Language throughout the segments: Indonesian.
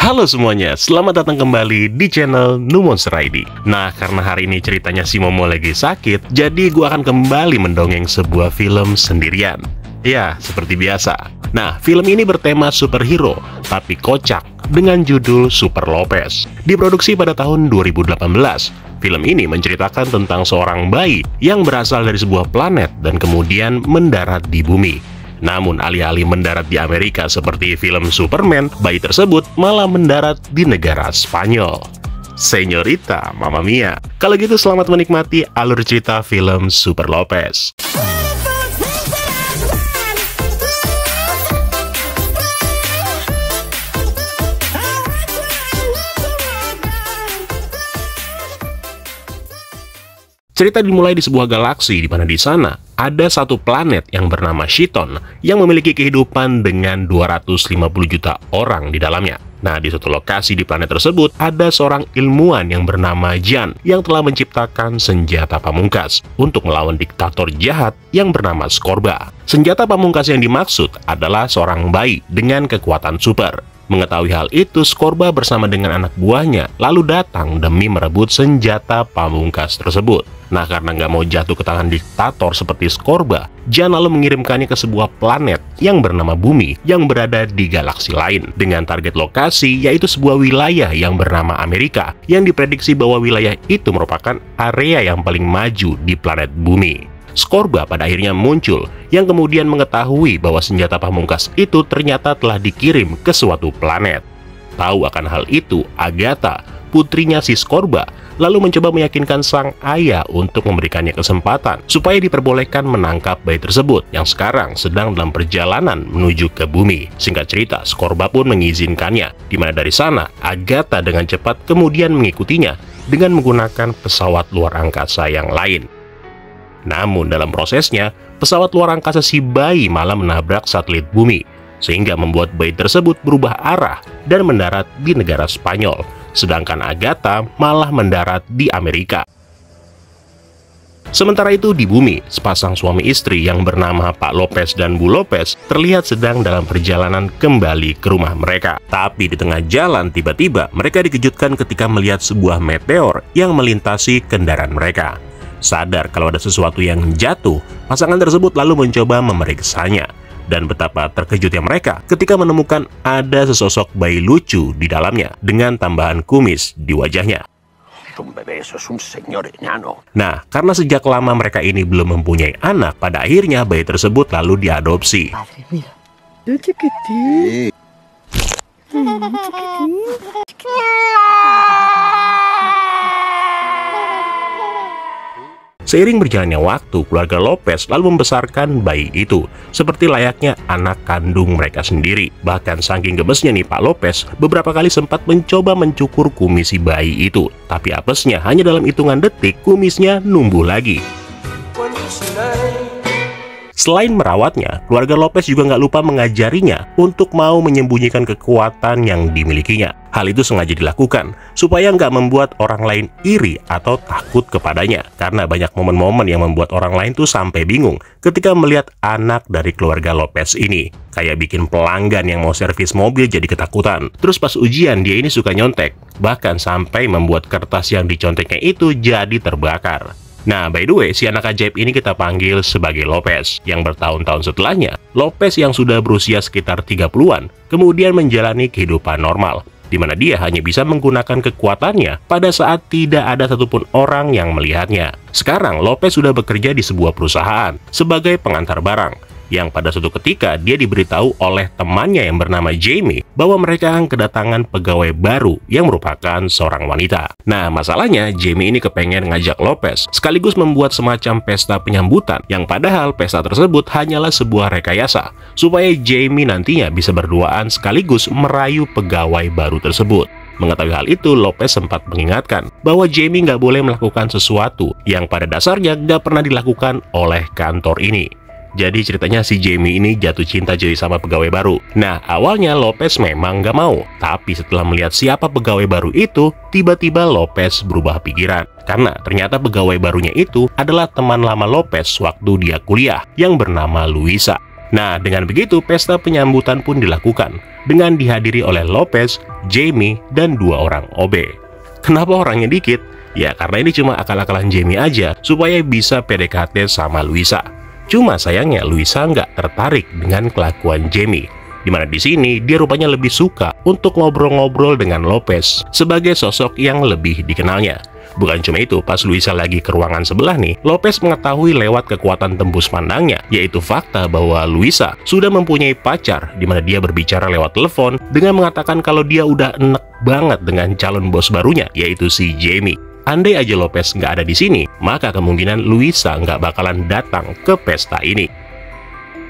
Halo semuanya, selamat datang kembali di channel Numonster ID. Nah, karena hari ini ceritanya si Momo lagi sakit, jadi gue akan kembali mendongeng sebuah film sendirian. Ya, seperti biasa. Nah, film ini bertema superhero, tapi kocak, dengan judul Super Lopez. Diproduksi pada tahun 2018. Film ini menceritakan tentang seorang bayi yang berasal dari sebuah planet dan kemudian mendarat di bumi. Namun alih-alih mendarat di Amerika seperti film Superman, bayi tersebut malah mendarat di negara Spanyol. Señorita Mamma Mia. Kalau gitu selamat menikmati alur cerita film Super Lopez. Cerita dimulai di sebuah galaksi di mana di sana ada satu planet yang bernama Shiton yang memiliki kehidupan dengan 250 juta orang di dalamnya. Nah, di suatu lokasi di planet tersebut ada seorang ilmuwan yang bernama Jan yang telah menciptakan senjata pamungkas untuk melawan diktator jahat yang bernama Scorba. Senjata pamungkas yang dimaksud adalah seorang bayi dengan kekuatan super. Mengetahui hal itu, Scorba bersama dengan anak buahnya lalu datang demi merebut senjata pamungkas tersebut. Nah, karena nggak mau jatuh ke tangan diktator seperti Scorba, Jan lalu mengirimkannya ke sebuah planet yang bernama Bumi yang berada di galaksi lain dengan target lokasi yaitu sebuah wilayah yang bernama Amerika yang diprediksi bahwa wilayah itu merupakan area yang paling maju di planet Bumi. Scorba pada akhirnya muncul yang kemudian mengetahui bahwa senjata pamungkas itu ternyata telah dikirim ke suatu planet. Tahu akan hal itu, Agatha, putrinya si Scorba, lalu mencoba meyakinkan sang ayah untuk memberikannya kesempatan supaya diperbolehkan menangkap bayi tersebut yang sekarang sedang dalam perjalanan menuju ke bumi. Singkat cerita, Scorba pun mengizinkannya, di mana dari sana Agatha dengan cepat kemudian mengikutinya dengan menggunakan pesawat luar angkasa yang lain. Namun dalam prosesnya, pesawat luar angkasa si bayi malah menabrak satelit bumi, sehingga membuat bayi tersebut berubah arah dan mendarat di negara Spanyol, sedangkan Agatha malah mendarat di Amerika. Sementara itu di bumi, sepasang suami istri yang bernama Pak Lopez dan Bu Lopez terlihat sedang dalam perjalanan kembali ke rumah mereka. Tapi di tengah jalan tiba-tiba mereka dikejutkan ketika melihat sebuah meteor yang melintasi kendaraan mereka. Sadar kalau ada sesuatu yang jatuh, pasangan tersebut lalu mencoba memeriksanya. Dan betapa terkejutnya mereka ketika menemukan ada sesosok bayi lucu di dalamnya dengan tambahan kumis di wajahnya. Nah, karena sejak lama mereka ini belum mempunyai anak, pada akhirnya bayi tersebut lalu diadopsi. Seiring berjalannya waktu, keluarga Lopez lalu membesarkan bayi itu seperti layaknya anak kandung mereka sendiri. Bahkan saking gemesnya nih Pak Lopez, beberapa kali sempat mencoba mencukur kumis si bayi itu. Tapi apesnya, hanya dalam hitungan detik kumisnya numbuh lagi. Selain merawatnya, keluarga Lopez juga nggak lupa mengajarinya untuk mau menyembunyikan kekuatan yang dimilikinya. Hal itu sengaja dilakukan supaya nggak membuat orang lain iri atau takut kepadanya. Karena banyak momen-momen yang membuat orang lain tuh sampai bingung ketika melihat anak dari keluarga Lopez ini. Kayak bikin pelanggan yang mau servis mobil jadi ketakutan. Terus pas ujian dia ini suka nyontek. Bahkan sampai membuat kertas yang diconteknya itu jadi terbakar. Nah, by the way, si anak ajaib ini kita panggil sebagai Lopez, yang bertahun-tahun setelahnya, Lopez yang sudah berusia sekitar 30-an, kemudian menjalani kehidupan normal, di mana dia hanya bisa menggunakan kekuatannya pada saat tidak ada satupun orang yang melihatnya. Sekarang, Lopez sudah bekerja di sebuah perusahaan sebagai pengantar barang, yang pada suatu ketika dia diberitahu oleh temannya yang bernama Jamie bahwa mereka akan kedatangan pegawai baru yang merupakan seorang wanita. Nah, masalahnya Jamie ini kepengen ngajak Lopez sekaligus membuat semacam pesta penyambutan, yang padahal pesta tersebut hanyalah sebuah rekayasa supaya Jamie nantinya bisa berduaan sekaligus merayu pegawai baru tersebut. Mengetahui hal itu, Lopez sempat mengingatkan bahwa Jamie nggak boleh melakukan sesuatu yang pada dasarnya nggak pernah dilakukan oleh kantor ini. Jadi ceritanya si Jamie ini jatuh cinta jadi sama pegawai baru. Nah, awalnya Lopez memang nggak mau. Tapi setelah melihat siapa pegawai baru itu, tiba-tiba Lopez berubah pikiran. Karena ternyata pegawai barunya itu adalah teman lama Lopez waktu dia kuliah yang bernama Luisa. Nah, dengan begitu pesta penyambutan pun dilakukan. dengan dihadiri oleh Lopez, Jamie, dan 2 orang OB. Kenapa orangnya dikit? Ya karena ini cuma akal-akalan Jamie aja supaya bisa PDKT sama Louisa. Cuma sayangnya Louisa nggak tertarik dengan kelakuan Jamie, dimana di sini dia rupanya lebih suka untuk ngobrol-ngobrol dengan Lopez sebagai sosok yang lebih dikenalnya. Bukan cuma itu, pas Louisa lagi ke ruangan sebelah nih, Lopez mengetahui lewat kekuatan tembus pandangnya, yaitu fakta bahwa Louisa sudah mempunyai pacar, dimana dia berbicara lewat telepon dengan mengatakan kalau dia udah enek banget dengan calon bos barunya, yaitu si Jamie. Andai aja Lopez nggak ada di sini, maka kemungkinan Louisa nggak bakalan datang ke pesta ini.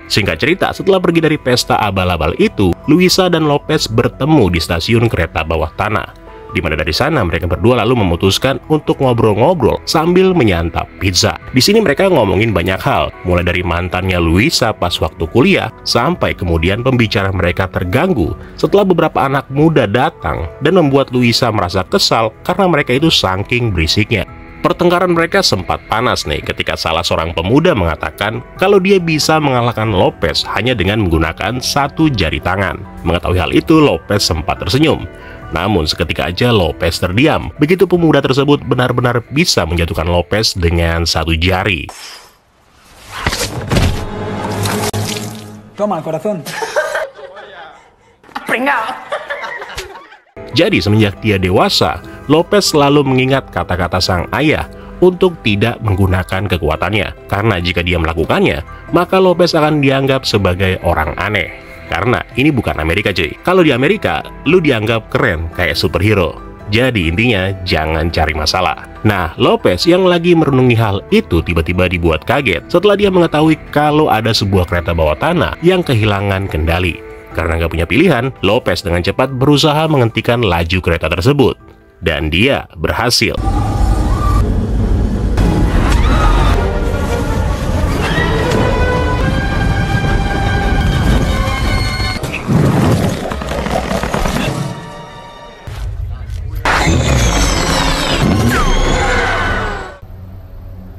Singkat cerita, setelah pergi dari pesta abal-abal itu, Louisa dan Lopez bertemu di stasiun kereta bawah tanah, di mana dari sana mereka berdua lalu memutuskan untuk ngobrol-ngobrol sambil menyantap pizza. Di sini mereka ngomongin banyak hal, mulai dari mantannya Louisa pas waktu kuliah, sampai kemudian pembicaraan mereka terganggu setelah beberapa anak muda datang dan membuat Louisa merasa kesal karena mereka itu saking berisiknya. Pertengkaran mereka sempat panas nih ketika salah seorang pemuda mengatakan kalau dia bisa mengalahkan Lopez hanya dengan menggunakan 1 jari tangan. Mengetahui hal itu, Lopez sempat tersenyum. Namun seketika aja Lopez terdiam begitu pemuda tersebut benar-benar bisa menjatuhkan Lopez dengan 1 jari. Toma, corazón. Jadi semenjak dia dewasa, Lopez selalu mengingat kata-kata sang ayah untuk tidak menggunakan kekuatannya. Karena jika dia melakukannya, maka Lopez akan dianggap sebagai orang aneh. Karena ini bukan Amerika cuy. Kalau di Amerika, lu dianggap keren kayak superhero. Jadi intinya jangan cari masalah. Nah, Lopez yang lagi merenungi hal itu tiba-tiba dibuat kaget setelah dia mengetahui kalau ada sebuah kereta bawah tanah yang kehilangan kendali. Karena nggak punya pilihan, Lopez dengan cepat berusaha menghentikan laju kereta tersebut. Dan dia berhasil.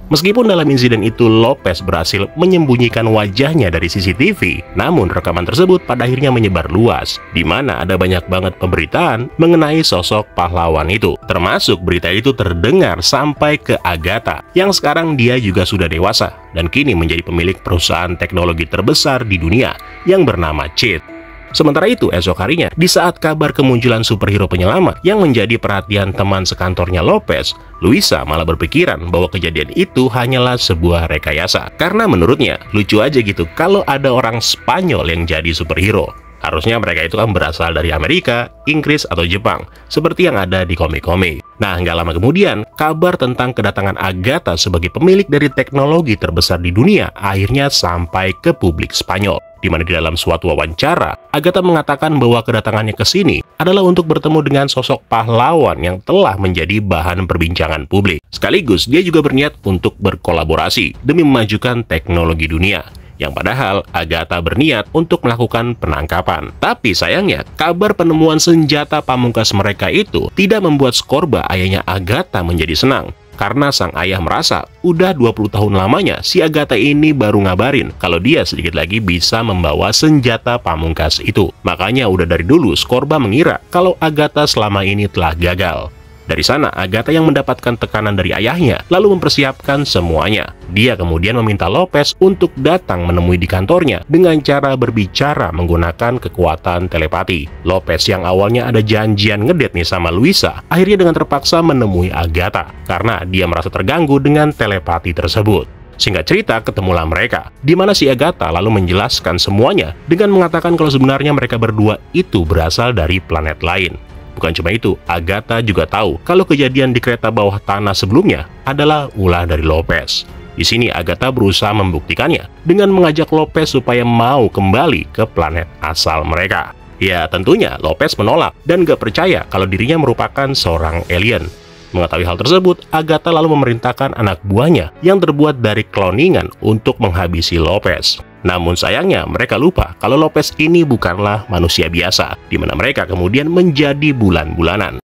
Meskipun dalam insiden itu Lopez berhasil menyembunyikan wajahnya dari CCTV, namun rekaman tersebut pada akhirnya menyebar luas, di mana ada banyak banget pemberitaan mengenai sosok pahlawan itu. Termasuk berita itu terdengar sampai ke Agatha, yang sekarang dia juga sudah dewasa, dan kini menjadi pemilik perusahaan teknologi terbesar di dunia yang bernama Cheat. Sementara itu, esok harinya, di saat kabar kemunculan superhero penyelamat yang menjadi perhatian teman sekantornya Lopez, Louisa malah berpikiran bahwa kejadian itu hanyalah sebuah rekayasa. Karena menurutnya, lucu aja gitu kalau ada orang Spanyol yang jadi superhero. Harusnya mereka itu kan berasal dari Amerika, Inggris, atau Jepang, seperti yang ada di komik-komik. Nah, nggak lama kemudian, kabar tentang kedatangan Agatha sebagai pemilik dari teknologi terbesar di dunia akhirnya sampai ke publik Spanyol. Di mana di dalam suatu wawancara, Agatha mengatakan bahwa kedatangannya ke sini adalah untuk bertemu dengan sosok pahlawan yang telah menjadi bahan perbincangan publik. Sekaligus, dia juga berniat untuk berkolaborasi demi memajukan teknologi dunia. Yang padahal Agatha berniat untuk melakukan penangkapan. Tapi sayangnya, kabar penemuan senjata pamungkas mereka itu tidak membuat Scorba, ayahnya Agatha, menjadi senang. Karena sang ayah merasa udah 20 tahun lamanya si Agatha ini baru ngabarin kalau dia sedikit lagi bisa membawa senjata pamungkas itu. Makanya udah dari dulu Scorba mengira kalau Agatha selama ini telah gagal. Dari sana, Agatha yang mendapatkan tekanan dari ayahnya, lalu mempersiapkan semuanya. Dia kemudian meminta Lopez untuk datang menemui di kantornya dengan cara berbicara menggunakan kekuatan telepati. Lopez yang awalnya ada janjian ngedate nih sama Louisa, akhirnya dengan terpaksa menemui Agatha, karena dia merasa terganggu dengan telepati tersebut. Singkat cerita, ketemulah mereka, di mana si Agatha lalu menjelaskan semuanya dengan mengatakan kalau sebenarnya mereka berdua itu berasal dari planet lain. Bukan cuma itu, Agatha juga tahu kalau kejadian di kereta bawah tanah sebelumnya adalah ulah dari Lopez. Di sini Agatha berusaha membuktikannya dengan mengajak Lopez supaya mau kembali ke planet asal mereka. Ya tentunya Lopez menolak dan gak percaya kalau dirinya merupakan seorang alien. Mengetahui hal tersebut, Agatha lalu memerintahkan anak buahnya yang terbuat dari kloningan untuk menghabisi Lopez. Namun sayangnya mereka lupa kalau Lopez ini bukanlah manusia biasa, di mana mereka kemudian menjadi bulan-bulanan.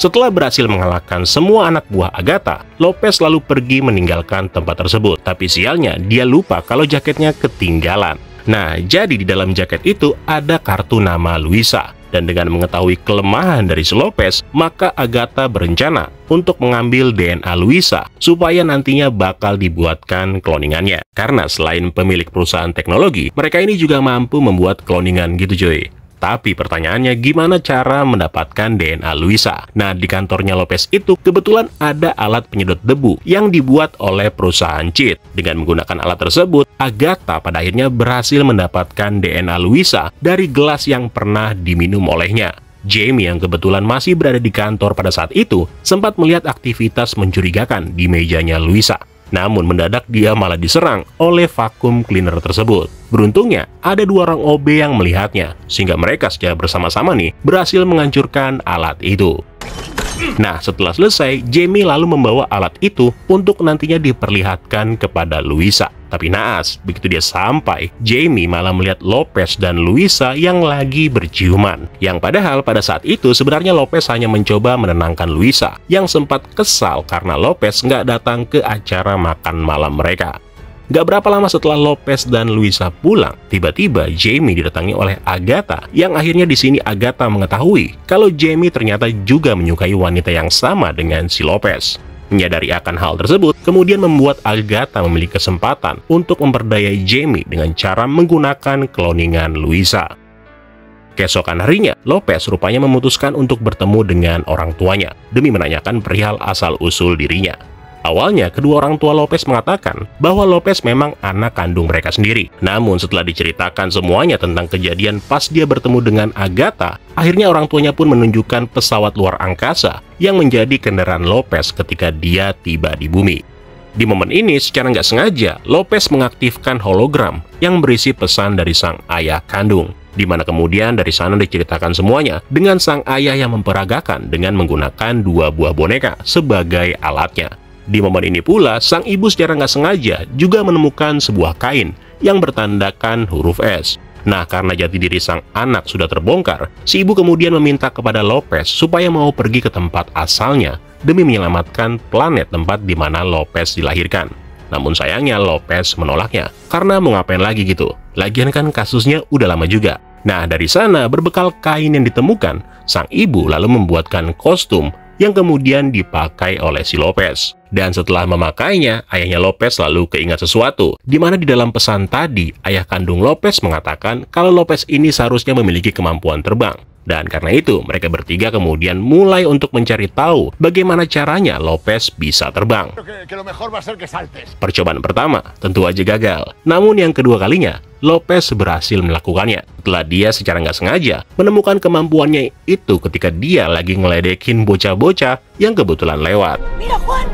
Setelah berhasil mengalahkan semua anak buah Agatha, Lopez lalu pergi meninggalkan tempat tersebut. Tapi sialnya, dia lupa kalau jaketnya ketinggalan. Nah, jadi di dalam jaket itu ada kartu nama Luisa. Dan dengan mengetahui kelemahan dari si Lopez, maka Agatha berencana untuk mengambil DNA Luisa supaya nantinya bakal dibuatkan kloningannya. Karena selain pemilik perusahaan teknologi, mereka ini juga mampu membuat kloningan gitu cuy. Tapi pertanyaannya, gimana cara mendapatkan DNA Luisa? Nah, di kantornya Lopez itu kebetulan ada alat penyedot debu yang dibuat oleh perusahaan cheat. Dengan menggunakan alat tersebut, Agatha pada akhirnya berhasil mendapatkan DNA Luisa dari gelas yang pernah diminum olehnya. Jamie yang kebetulan masih berada di kantor pada saat itu sempat melihat aktivitas mencurigakan di mejanya Luisa. Namun mendadak dia malah diserang oleh vacuum cleaner tersebut. Beruntungnya ada 2 orang OB yang melihatnya, sehingga mereka secara bersama-sama nih berhasil menghancurkan alat itu. Nah, setelah selesai, Jamie lalu membawa alat itu untuk nantinya diperlihatkan kepada Luisa. Tapi naas, begitu dia sampai, Jamie malah melihat Lopez dan Luisa yang lagi berciuman. Yang padahal pada saat itu sebenarnya Lopez hanya mencoba menenangkan Luisa, yang sempat kesal karena Lopez nggak datang ke acara makan malam mereka. Gak berapa lama setelah Lopez dan Luisa pulang, tiba-tiba Jamie didatangi oleh Agatha, yang akhirnya di sini Agatha mengetahui kalau Jamie ternyata juga menyukai wanita yang sama dengan si Lopez. Menyadari akan hal tersebut, kemudian membuat Agatha memiliki kesempatan untuk memperdayai Jamie dengan cara menggunakan kloningan Luisa. Keesokan harinya, Lopez rupanya memutuskan untuk bertemu dengan orang tuanya demi menanyakan perihal asal-usul dirinya. Awalnya, kedua orang tua Lopez mengatakan bahwa Lopez memang anak kandung mereka sendiri. Namun setelah diceritakan semuanya tentang kejadian pas dia bertemu dengan Agatha, akhirnya orang tuanya pun menunjukkan pesawat luar angkasa yang menjadi kendaraan Lopez ketika dia tiba di bumi. Di momen ini, secara nggak sengaja, Lopez mengaktifkan hologram yang berisi pesan dari sang ayah kandung, di mana kemudian dari sana diceritakan semuanya dengan sang ayah yang memperagakan dengan menggunakan 2 buah boneka sebagai alatnya. Di momen ini pula, sang ibu secara nggak sengaja juga menemukan sebuah kain yang bertandakan huruf S. Nah, karena jati diri sang anak sudah terbongkar, si ibu kemudian meminta kepada Lopez supaya mau pergi ke tempat asalnya demi menyelamatkan planet tempat di mana Lopez dilahirkan. Namun sayangnya Lopez menolaknya, karena mau ngapain lagi gitu. Lagian kan kasusnya udah lama juga. Nah, dari sana berbekal kain yang ditemukan, sang ibu lalu membuatkan kostum yang kemudian dipakai oleh si Lopez. Dan setelah memakainya, ayahnya Lopez lalu keingat sesuatu, di mana di dalam pesan tadi, ayah kandung Lopez mengatakan kalau Lopez ini seharusnya memiliki kemampuan terbang. Dan karena itu, mereka bertiga kemudian mulai untuk mencari tahu bagaimana caranya Lopez bisa terbang. Percobaan pertama tentu aja gagal. Namun yang kedua kalinya, Lopez berhasil melakukannya. Setelah dia secara nggak sengaja menemukan kemampuannya itu ketika dia lagi ngeledekin bocah-bocah yang kebetulan lewat. Mira, Juan.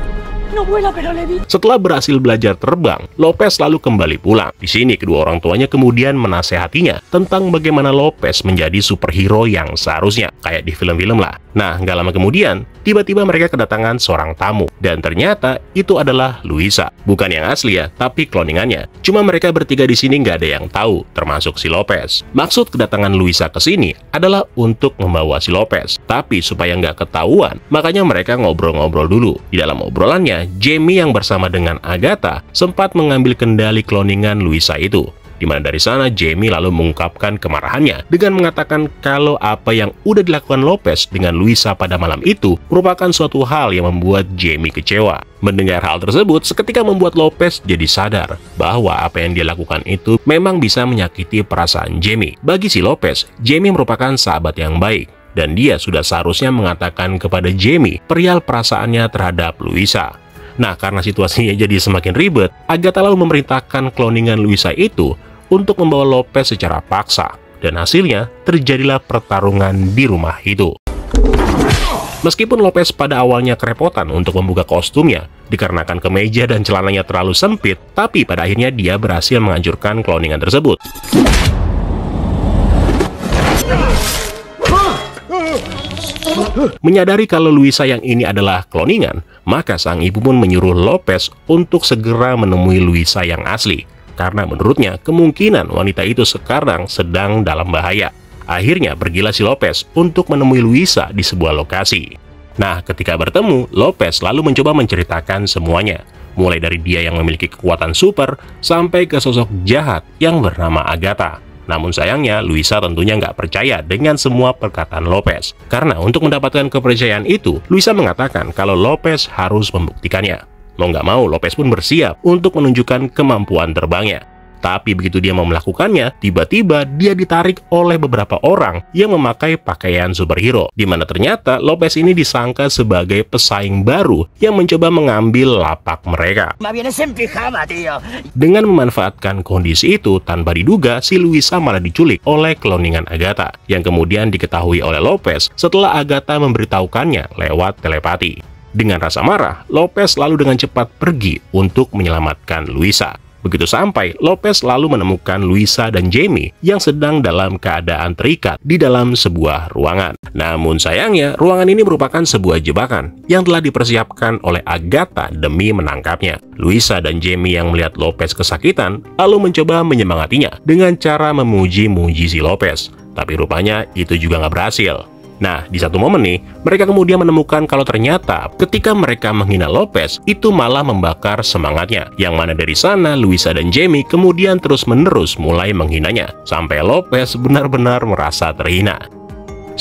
Setelah berhasil belajar terbang, Lopez lalu kembali pulang. Di sini kedua orang tuanya kemudian menasehatinya tentang bagaimana Lopez menjadi superhero yang seharusnya, kayak di film-film lah. Nah, nggak lama kemudian, tiba-tiba mereka kedatangan seorang tamu. Dan ternyata itu adalah Luisa. Bukan yang asli ya, tapi kloningannya. Cuma mereka bertiga di sini nggak ada yang tahu, termasuk si Lopez. Maksud kedatangan Luisa ke sini adalah untuk membawa si Lopez. Tapi supaya nggak ketahuan, makanya mereka ngobrol-ngobrol dulu. Di dalam obrolannya, Jamie yang bersama dengan Agatha sempat mengambil kendali kloningan Luisa itu. Di mana dari sana Jamie lalu mengungkapkan kemarahannya dengan mengatakan kalau apa yang udah dilakukan Lopez dengan Luisa pada malam itu merupakan suatu hal yang membuat Jamie kecewa. Mendengar hal tersebut seketika membuat Lopez jadi sadar bahwa apa yang dia lakukan itu memang bisa menyakiti perasaan Jamie. Bagi si Lopez, Jamie merupakan sahabat yang baik, dan dia sudah seharusnya mengatakan kepada Jamie perihal perasaannya terhadap Luisa. Nah, karena situasinya jadi semakin ribet, Agatha lalu memerintahkan kloningan Luisa itu untuk membawa Lopez secara paksa. Dan hasilnya, terjadilah pertarungan di rumah itu. Meskipun Lopez pada awalnya kerepotan untuk membuka kostumnya, dikarenakan kemeja dan celananya terlalu sempit, tapi pada akhirnya dia berhasil menghancurkan kloningan tersebut. Menyadari kalau Luisa yang ini adalah kloningan, maka sang ibu pun menyuruh Lopez untuk segera menemui Luisa yang asli. Karena menurutnya kemungkinan wanita itu sekarang sedang dalam bahaya. Akhirnya pergilah si Lopez untuk menemui Luisa di sebuah lokasi. Nah, ketika bertemu, Lopez lalu mencoba menceritakan semuanya. Mulai dari dia yang memiliki kekuatan super, sampai ke sosok jahat yang bernama Agatha. Namun sayangnya, Luisa tentunya nggak percaya dengan semua perkataan Lopez. Karena untuk mendapatkan kepercayaan itu, Luisa mengatakan kalau Lopez harus membuktikannya. Mau nggak mau, Lopez pun bersiap untuk menunjukkan kemampuan terbangnya. Tapi begitu dia mau melakukannya, tiba-tiba dia ditarik oleh beberapa orang yang memakai pakaian superhero. Di mana ternyata Lopez ini disangka sebagai pesaing baru yang mencoba mengambil lapak mereka. Dengan memanfaatkan kondisi itu, tanpa diduga, si Luisa malah diculik oleh cloningan Agatha, yang kemudian diketahui oleh Lopez setelah Agatha memberitahukannya lewat telepati. Dengan rasa marah, Lopez lalu dengan cepat pergi untuk menyelamatkan Luisa. Begitu sampai, Lopez lalu menemukan Luisa dan Jamie yang sedang dalam keadaan terikat di dalam sebuah ruangan. Namun sayangnya, ruangan ini merupakan sebuah jebakan yang telah dipersiapkan oleh Agatha demi menangkapnya. Luisa dan Jamie yang melihat Lopez kesakitan, lalu mencoba menyemangatinya dengan cara memuji-muji si Lopez. Tapi rupanya itu juga nggak berhasil. Nah, di satu momen nih, mereka kemudian menemukan kalau ternyata ketika mereka menghina Lopez, itu malah membakar semangatnya. Yang mana dari sana, Luisa dan Jamie kemudian terus-menerus mulai menghinanya, sampai Lopez benar-benar merasa terhina.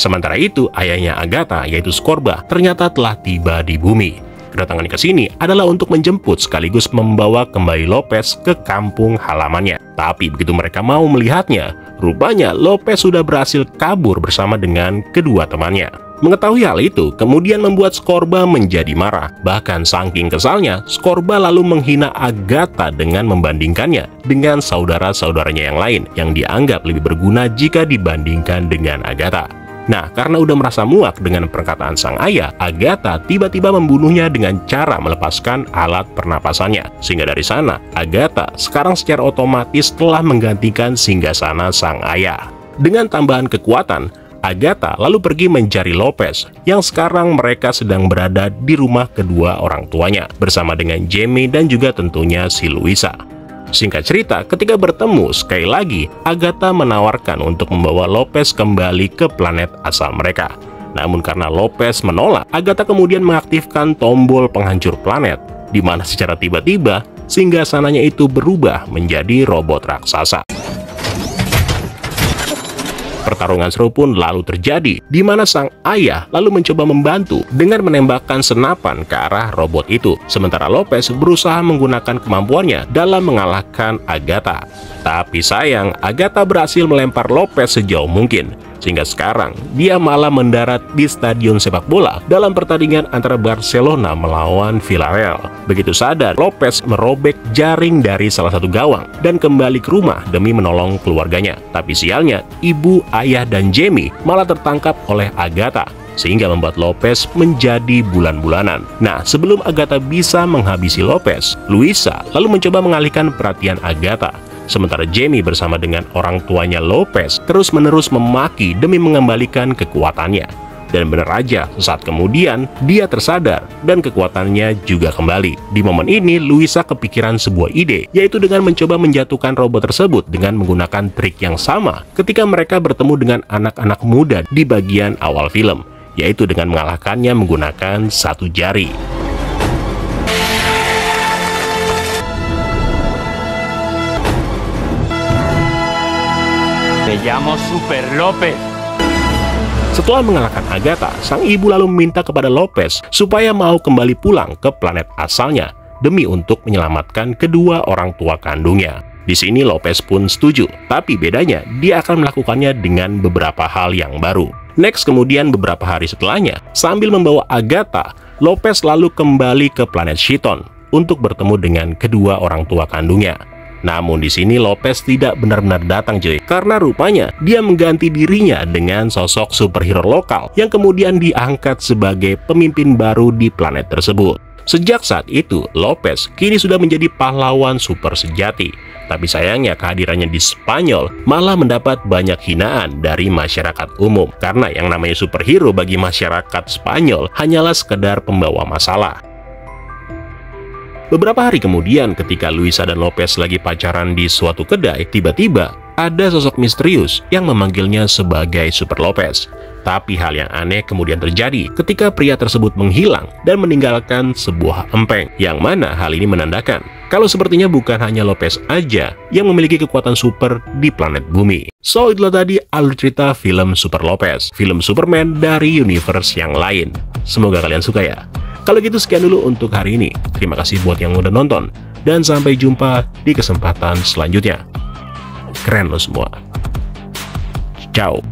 Sementara itu, ayahnya Agatha, yaitu Scorba, ternyata telah tiba di bumi. Kedatangan ke sini adalah untuk menjemput sekaligus membawa kembali Lopez ke kampung halamannya. Tapi begitu mereka mau melihatnya, rupanya Lopez sudah berhasil kabur bersama dengan kedua temannya. Mengetahui hal itu, kemudian membuat Scorba menjadi marah. Bahkan saking kesalnya, Scorba lalu menghina Agatha dengan membandingkannya dengan saudara-saudaranya yang lain yang dianggap lebih berguna jika dibandingkan dengan Agatha. Nah, karena udah merasa muak dengan perkataan sang ayah, Agatha tiba-tiba membunuhnya dengan cara melepaskan alat pernapasannya. Sehingga dari sana, Agatha sekarang secara otomatis telah menggantikan singgasana sang ayah. Dengan tambahan kekuatan, Agatha lalu pergi mencari Lopez, yang sekarang mereka sedang berada di rumah kedua orang tuanya, bersama dengan Jamie dan juga tentunya si Luisa. Singkat cerita, ketika bertemu, sekali lagi, Agatha menawarkan untuk membawa Lopez kembali ke planet asal mereka. Namun karena Lopez menolak, Agatha kemudian mengaktifkan tombol penghancur planet, di mana secara tiba-tiba, singgasananya itu berubah menjadi robot raksasa. Pertarungan seru pun lalu terjadi, di mana sang ayah lalu mencoba membantu dengan menembakkan senapan ke arah robot itu. Sementara Lopez berusaha menggunakan kemampuannya dalam mengalahkan Agatha. Tapi sayang, Agatha berhasil melempar Lopez sejauh mungkin. Sehingga sekarang, dia malah mendarat di stadion sepak bola dalam pertandingan antara Barcelona melawan Villarreal. Begitu sadar, Lopez merobek jaring dari salah satu gawang dan kembali ke rumah demi menolong keluarganya. Tapi sialnya, ibu, ayah, dan Jamie malah tertangkap oleh Agatha, sehingga membuat Lopez menjadi bulan-bulanan. Nah, sebelum Agatha bisa menghabisi Lopez, Luisa lalu mencoba mengalihkan perhatian Agatha. Sementara Jamie bersama dengan orang tuanya Lopez terus-menerus memaki demi mengembalikan kekuatannya. Dan benar aja, sesaat kemudian dia tersadar dan kekuatannya juga kembali. Di momen ini, Luisa kepikiran sebuah ide, yaitu dengan mencoba menjatuhkan robot tersebut dengan menggunakan trik yang sama ketika mereka bertemu dengan anak-anak muda di bagian awal film, yaitu dengan mengalahkannya menggunakan satu jari. Me llamo Super Lopez. Setelah mengalahkan Agatha, sang ibu lalu meminta kepada Lopez supaya mau kembali pulang ke planet asalnya demi untuk menyelamatkan kedua orang tua kandungnya. Di sini Lopez pun setuju, tapi bedanya dia akan melakukannya dengan beberapa hal yang baru. Next, kemudian beberapa hari setelahnya, sambil membawa Agatha, Lopez lalu kembali ke planet Shiton untuk bertemu dengan kedua orang tua kandungnya. Namun di sini Lopez tidak benar-benar datang cuy, karena rupanya dia mengganti dirinya dengan sosok superhero lokal yang kemudian diangkat sebagai pemimpin baru di planet tersebut. Sejak saat itu, Lopez kini sudah menjadi pahlawan super sejati. Tapi sayangnya kehadirannya di Spanyol malah mendapat banyak hinaan dari masyarakat umum, karena yang namanya superhero bagi masyarakat Spanyol hanyalah sekedar pembawa masalah. Beberapa hari kemudian, ketika Luisa dan Lopez lagi pacaran di suatu kedai, tiba-tiba ada sosok misterius yang memanggilnya sebagai Super Lopez. Tapi hal yang aneh kemudian terjadi ketika pria tersebut menghilang dan meninggalkan sebuah empeng, yang mana hal ini menandakan kalau sepertinya bukan hanya Lopez aja yang memiliki kekuatan super di planet bumi. So, itulah tadi alur cerita film Super Lopez, film Superman dari universe yang lain. Semoga kalian suka ya. Kalau gitu sekian dulu untuk hari ini. Terima kasih buat yang udah nonton, dan sampai jumpa di kesempatan selanjutnya. Keren lo semua. Ciao.